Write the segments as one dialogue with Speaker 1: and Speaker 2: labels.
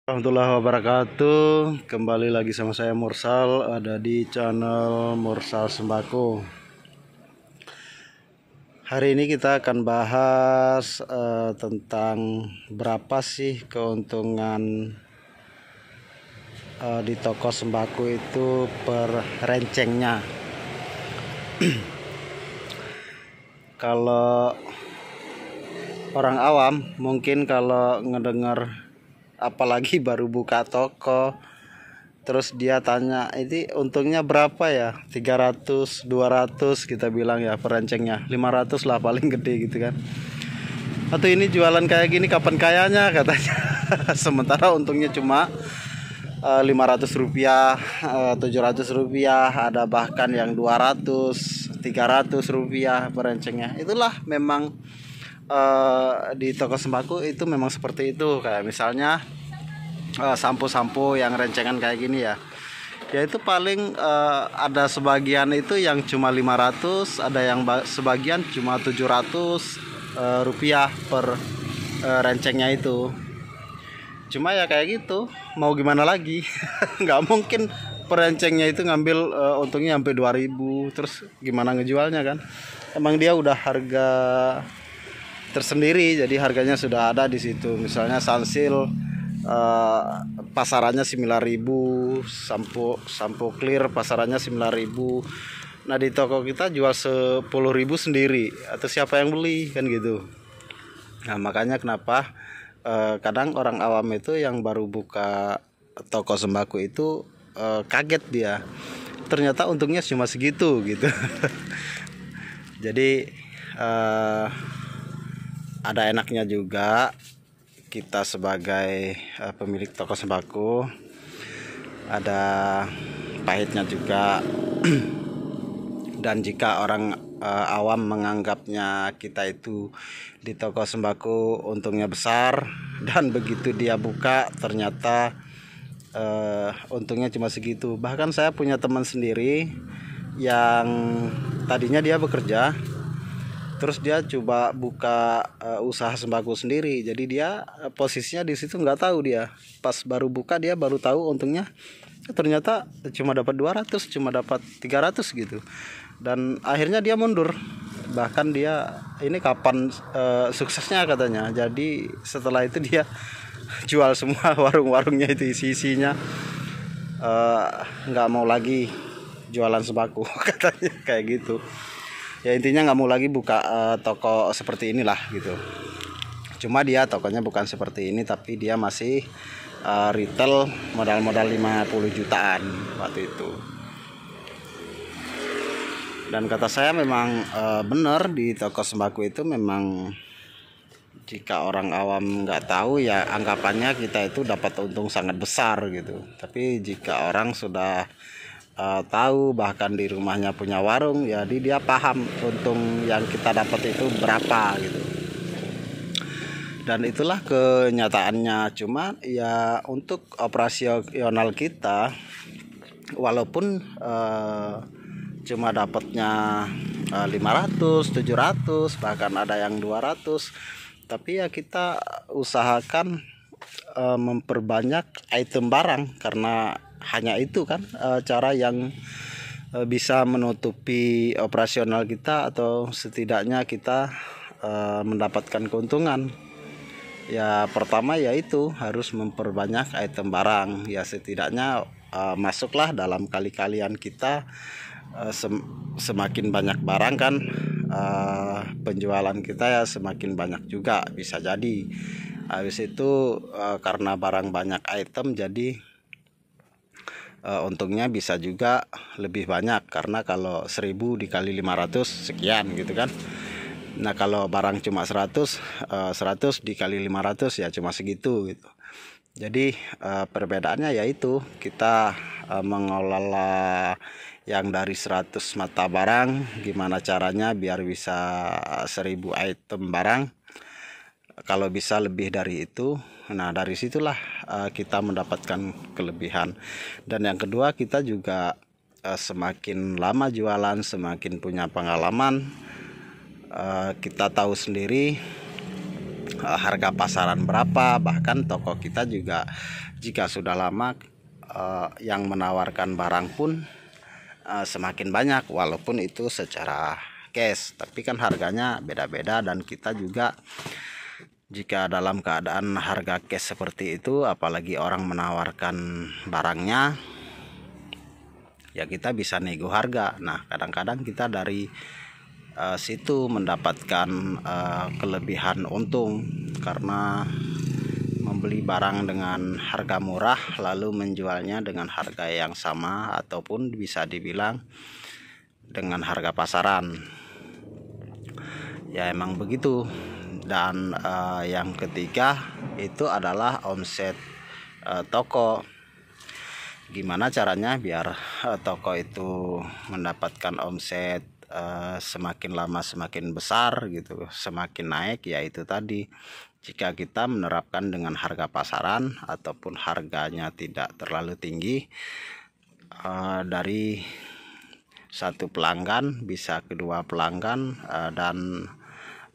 Speaker 1: Warahmatullahi wabarakatuh. Kembali lagi sama saya Mursal, ada di channel Mursal Sembako. Hari ini kita akan bahas tentang berapa sih keuntungan di toko sembako itu per rencengnya. Kalau orang awam mungkin kalau ngedengar, apalagi baru buka toko, terus dia tanya, ini untungnya berapa ya? 300, 200 kita bilang ya per rencengnya. 500 lah paling gede gitu kan. Atau ini jualan kayak gini kapan kayanya katanya. Sementara untungnya cuma 500 rupiah, 700 rupiah, ada bahkan yang 200, 300 rupiah per rencengnya. Itulah memang di toko sembako itu memang seperti itu. Kayak misalnya sampo-sampo yang rencengan kayak gini ya itu paling ada sebagian itu yang cuma 500, ada yang sebagian cuma 700 rupiah per rencengnya itu. Cuma ya kayak gitu, mau gimana lagi. Nggak mungkin per rencengnya itu ngambil untungnya sampai 2000, terus gimana ngejualnya kan. Emang dia udah harga tersendiri, jadi harganya sudah ada di situ. Misalnya Sunsil pasarannya 9.000, sampo clear pasarannya 9.000. Nah di toko kita jual 10.000 sendiri, atau siapa yang beli kan gitu. Nah makanya kenapa kadang orang awam itu yang baru buka toko sembako itu kaget dia, ternyata untungnya cuma segitu gitu. Jadi ada enaknya juga kita sebagai pemilik toko sembako, ada pahitnya juga. Dan jika orang awam menganggapnya kita itu di toko sembako untungnya besar, dan begitu dia buka ternyata untungnya cuma segitu. Bahkan saya punya teman sendiri yang tadinya dia bekerja, terus dia coba buka usaha sembako sendiri. Jadi dia posisinya di situ nggak tahu, dia pas baru buka dia baru tahu untungnya ternyata cuma dapat 200, cuma dapat 300 gitu. Dan akhirnya dia mundur. Bahkan dia ini kapan suksesnya katanya. Jadi setelah itu dia jual semua warung-warungnya itu, isinya nggak mau lagi jualan sembako. Katanya kayak gitu. Ya intinya nggak mau lagi buka toko seperti inilah gitu. Cuma dia tokonya bukan seperti ini, tapi dia masih retail modal 50 jutaan waktu itu. Dan kata saya memang benar, di toko sembako itu memang jika orang awam nggak tahu ya anggapannya kita itu dapat untung sangat besar gitu. Tapi jika orang sudah tahu, bahkan di rumahnya punya warung, jadi dia paham untung yang kita dapat itu berapa gitu. Dan itulah kenyataannya. Cuma ya untuk operasional kita, walaupun cuma dapatnya 500, 700, bahkan ada yang 200, tapi ya kita usahakan memperbanyak item barang, karena hanya itu kan cara yang bisa menutupi operasional kita, atau setidaknya kita mendapatkan keuntungan. Ya pertama yaitu harus memperbanyak item barang, ya setidaknya masuklah dalam kali-kalian kita. Semakin banyak barang kan penjualan kita ya semakin banyak juga, bisa jadi. Habis itu karena barang banyak item, jadi untungnya bisa juga lebih banyak, karena kalau 1000 dikali 500 sekian gitu kan. Nah kalau barang cuma 100 dikali 500 ya cuma segitu gitu. Jadi perbedaannya yaitu kita mengelola yang dari 100 mata barang, gimana caranya biar bisa 1000 item barang. Kalau bisa lebih dari itu, nah dari situlah kita mendapatkan kelebihan. Dan yang kedua, kita juga semakin lama jualan, semakin punya pengalaman. Kita tahu sendiri harga pasaran berapa. Bahkan toko kita juga jika sudah lama yang menawarkan barang pun semakin banyak, walaupun itu secara cash, tapi kan harganya beda-beda. Dan kita juga jika dalam keadaan harga cash seperti itu, apalagi orang menawarkan barangnya, ya kita bisa nego harga. Nah, kadang-kadang kita dari situ mendapatkan kelebihan untung, karena membeli barang dengan harga murah lalu menjualnya dengan harga yang sama ataupun bisa dibilang dengan harga pasaran. Ya emang begitu. Dan yang ketiga itu adalah omset toko. Gimana caranya biar toko itu mendapatkan omset semakin lama semakin besar gitu, semakin naik, yaitu tadi jika kita menerapkan dengan harga pasaran ataupun harganya tidak terlalu tinggi, dari satu pelanggan bisa kedua pelanggan, dan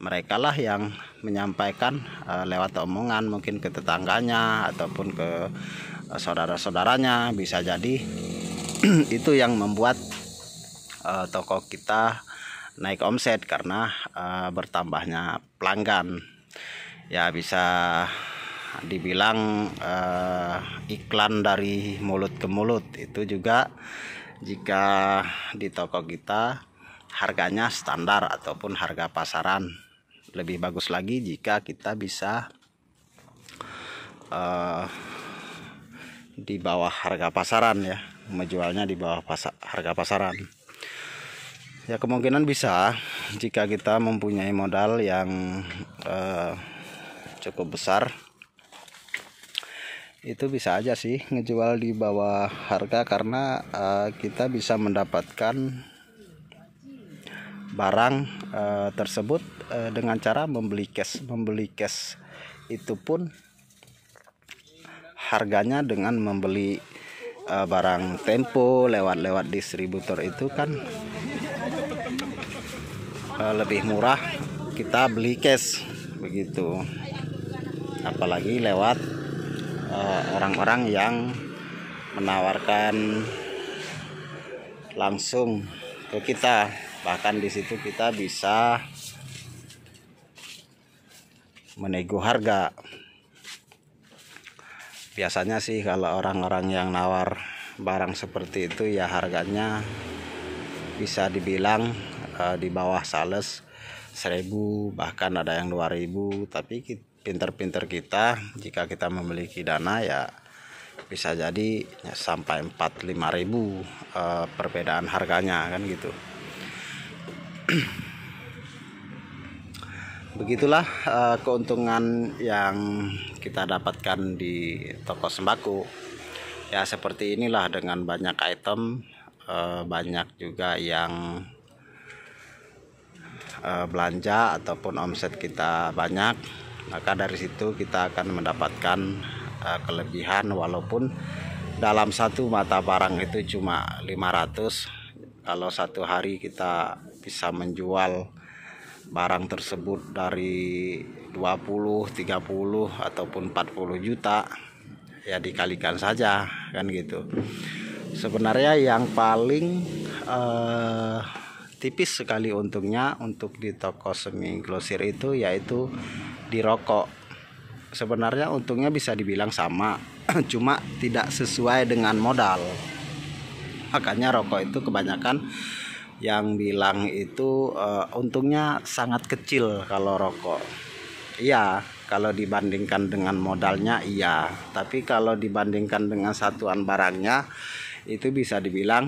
Speaker 1: mereka lah yang menyampaikan lewat omongan mungkin ke tetangganya ataupun ke saudara-saudaranya, bisa jadi itu yang membuat toko kita naik omset karena bertambahnya pelanggan. Ya bisa dibilang iklan dari mulut ke mulut. Itu juga jika di toko kita harganya standar ataupun harga pasaran. Lebih bagus lagi jika kita bisa di bawah harga pasaran, ya, menjualnya di bawah harga pasaran. Ya kemungkinan bisa jika kita mempunyai modal yang cukup besar, itu bisa aja sih ngejual di bawah harga, karena kita bisa mendapatkan barang tersebut dengan cara membeli cash. Membeli cash itu pun harganya dengan membeli barang Tempo lewat distributor itu kan lebih murah kita beli cash begitu. Apalagi lewat orang-orang yang menawarkan langsung ke kita. Bahkan di situ kita bisa menego harga. Biasanya sih kalau orang-orang yang nawar barang seperti itu ya harganya bisa dibilang di bawah sales 1.000, bahkan ada yang 2.000. Tapi pinter-pinter kita, jika kita memiliki dana, ya bisa jadi ya, sampai 4-5.000 perbedaan harganya kan gitu. Begitulah keuntungan yang kita dapatkan di toko sembako. Ya seperti inilah, dengan banyak item, banyak juga yang belanja ataupun omset kita banyak, maka dari situ kita akan mendapatkan kelebihan. Walaupun dalam satu mata barang itu cuma 500, kalau satu hari kita bisa menjual barang tersebut dari 20, 30 ataupun 40 juta, ya dikalikan saja kan gitu. Sebenarnya yang paling tipis sekali untungnya untuk di toko semi grosir itu yaitu di rokok. Sebenarnya untungnya bisa dibilang sama, cuma tidak sesuai dengan modal. Makanya rokok itu kebanyakan yang bilang itu untungnya sangat kecil kalau rokok. Iya, kalau dibandingkan dengan modalnya iya, tapi kalau dibandingkan dengan satuan barangnya itu bisa dibilang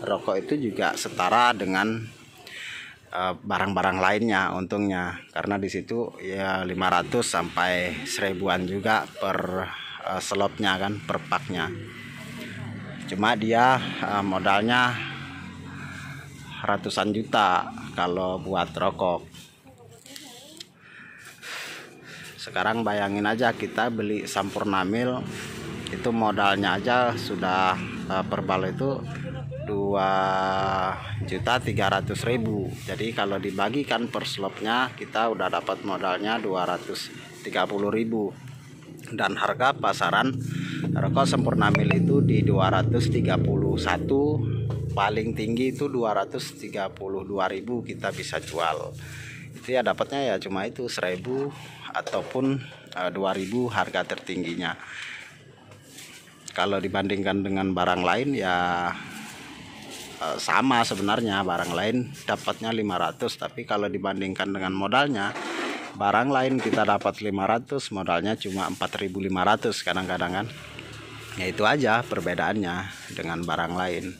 Speaker 1: rokok itu juga setara dengan barang-barang lainnya untungnya, karena di situ ya 500 sampai 1.000-an juga per slotnya kan, per paknya. Cuma dia modalnya ratusan juta kalau buat rokok. Sekarang bayangin aja kita beli Sampurnamil itu modalnya aja sudah per bal itu 2.300.000. Jadi kalau dibagikan per slotnya kita udah dapat modalnya 230.000. Dan harga pasaran rokok Sempurna Mil itu di 231, paling tinggi itu 232.000 kita bisa jual. Itu ya dapatnya ya cuma itu 1.000 ataupun 2.000 harga tertingginya. Kalau dibandingkan dengan barang lain ya sama sebenarnya, barang lain dapatnya 500, tapi kalau dibandingkan dengan modalnya, barang lain kita dapat 500, modalnya cuma 4.500 kadang-kadang kan. Ya itu aja perbedaannya dengan barang lain.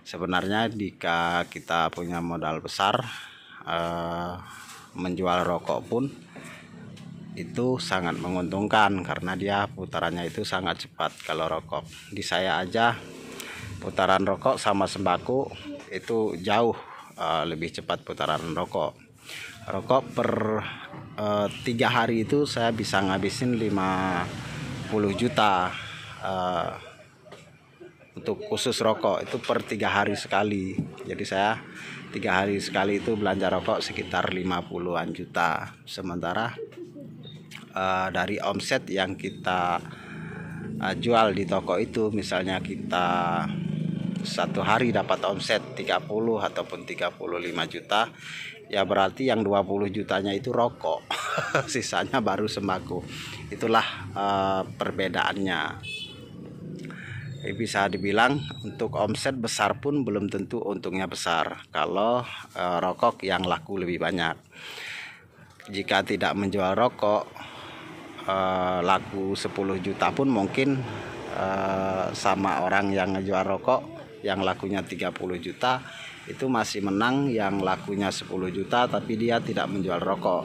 Speaker 1: Sebenarnya jika kita punya modal besar, menjual rokok pun itu sangat menguntungkan karena dia putarannya itu sangat cepat. Kalau rokok di saya aja putaran rokok sama sembako itu jauh lebih cepat putaran rokok. Rokok per 3 hari itu saya bisa ngabisin 50 juta untuk khusus rokok itu per 3 hari sekali. Jadi saya 3 hari sekali itu belanja rokok sekitar 50-an juta. Sementara dari omset yang kita jual di toko itu, misalnya kita satu hari dapat omset 30 ataupun 35 juta, ya berarti yang 20 jutanya itu rokok. Sisanya baru sembako. Itulah perbedaannya. Bisa dibilang untuk omset besar pun belum tentu untungnya besar kalau rokok yang laku lebih banyak. Jika tidak menjual rokok, laku 10 juta pun mungkin sama orang yang ngejual rokok yang lakunya 30 juta itu masih menang yang lakunya 10 juta tapi dia tidak menjual rokok.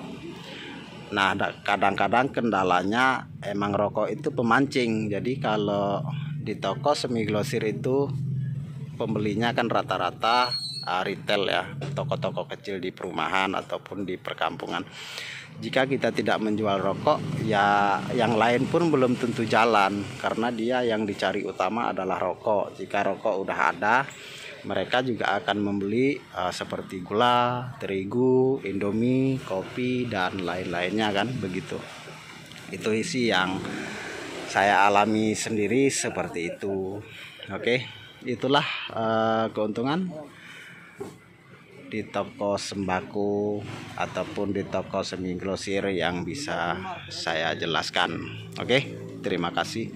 Speaker 1: Nah, kadang-kadang kendalanya emang rokok itu pemancing. Jadi kalau di toko semi glosir itu pembelinya kan rata-rata retail ya, toko-toko kecil di perumahan ataupun di perkampungan. Jika kita tidak menjual rokok, ya yang lain pun belum tentu jalan karena dia yang dicari utama adalah rokok. Jika rokok udah ada, mereka juga akan membeli seperti gula, terigu, indomie, kopi dan lain-lainnya kan begitu. Itu isi yang saya alami sendiri seperti itu. Oke, itulah keuntungan di toko sembako ataupun di toko semi grosir yang bisa saya jelaskan. Oke, terima kasih.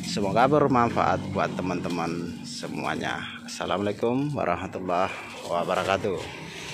Speaker 1: Semoga bermanfaat buat teman-teman semuanya. Assalamualaikum warahmatullahi wabarakatuh.